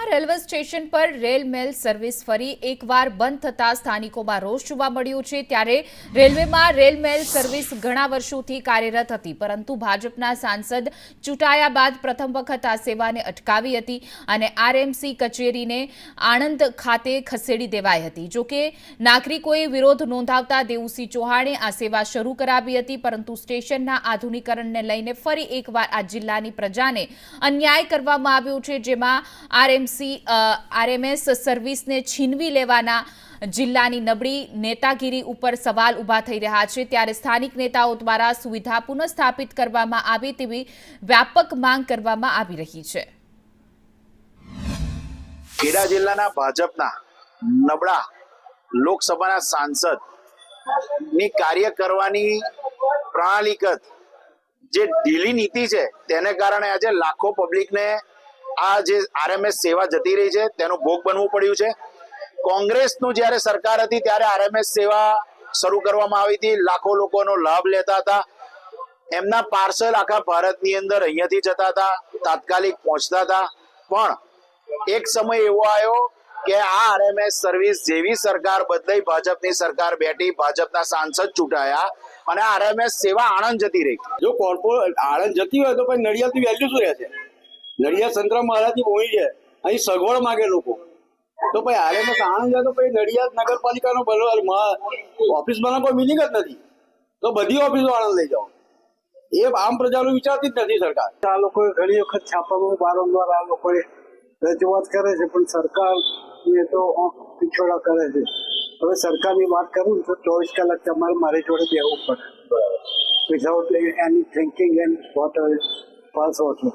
સુરતમાં railway station પર rail મેલ service ફરી એકવાર બંધ થતા સ્થાનિકોમાં રોષ જોવા મળ્યો છે। ત્યારે રેલવેમાં રેલ મેલ સર્વિસ ઘણા વર્ષોથી કાર્યરત હતી, પરંતુ ભાજપના સાંસદ ચૂંટાયા બાદ પ્રથમ વખત આ સેવાને અટકાવી હતી અને આરએમસી કચેરીને આણંદ ખાતે ખસેડી દેવાઈ હતી। જોકે નાગરિકોએ વિરોધ નોંધાવતા દેવુસિંહ ચૌહાણે આ સેવા શરૂ કરાવી હતી, પરંતુ સ્ટેશનના આધુનિકરણને લઈને ફરી એકવાર આ જિલ્લાની પ્રજાને અન્યાય કરવામાં આવ્યો છે, જેમાં આરએમએસ સર્વિસને છીનવી લેવાના જિલ્લાની નબળી નેતાગીરી ઉપર સવાલ ઉભા થઈ રહ્યા છે। ત્યારે સ્થાનિક નેતાઓ દ્વારા સુવિધા પુનઃસ્થાપિત કરવામાં આવે તેવી વ્યાપક માંગ કરવામાં આવી રહી છે। ખેડા જિલ્લાના ભાજપના નબળા લોકસભાના સાંસદ ની કાર્ય કરવાની પ્રણાલીગત જે ઢીલી નીતિ છે, તેને કારણે આજે લાખો પબ્લિકને આ જે આરએમએસ સેવા જતી રહી છે તેનું ભોગ બનવું પડ્યું છે। કોંગ્રેસનું જ્યારે સરકાર હતી ત્યારે આરએમએસ સેવા શરૂ કરવામાં આવી હતી, લાખો લોકોનો લાભ લેતા હતા, એમના પાર્સલ આખા ભારતની અંદર અહીંયાથી જતા હતા, તાત્કાલિક પહોંચતા હતા। પણ એક સમય એવો આવ્યો કે આ આરએમએસ સર્વિસ જેવી સરકાર બદલાઈ, ભાજપની સરકાર બેઠી, ભાજપના સાંસદ ચૂંટાયા અને આરએમએસ સેવા આણંદ જતી રહી। જો કોર્પોરેટ આણંદ જતી હોય તો પછી નડિયાદની વેલ્યુ શું રહેશે? નડિયાદ સંતરામ મહારાજની ભૂમિ છે, અહીં સગવડ માગે લોકો, તો પછી આરએમએસ આણંદ જાય તો પછી નડિયાદ નગરપાલિકાનો ઓફિસમાં કોઈ મિનિંગ જ નથી, તો બધી ઓફિસો આણંદ લઈ જાઓ। એ આમ પ્રજાનું વિચારતી જ નથી સરકાર। આ લોકોએ ઘણી વખત છાપામાં વારંવાર આ લોકોએ રજૂઆત કરે છે, પણ સરકાર એ તો પીછોડા કરે છે। હવે સરકારની વાત કરું તો 24 કલાક તમારે મારી જોડે બેસવું પડે, without any thinking and what pass હોતું।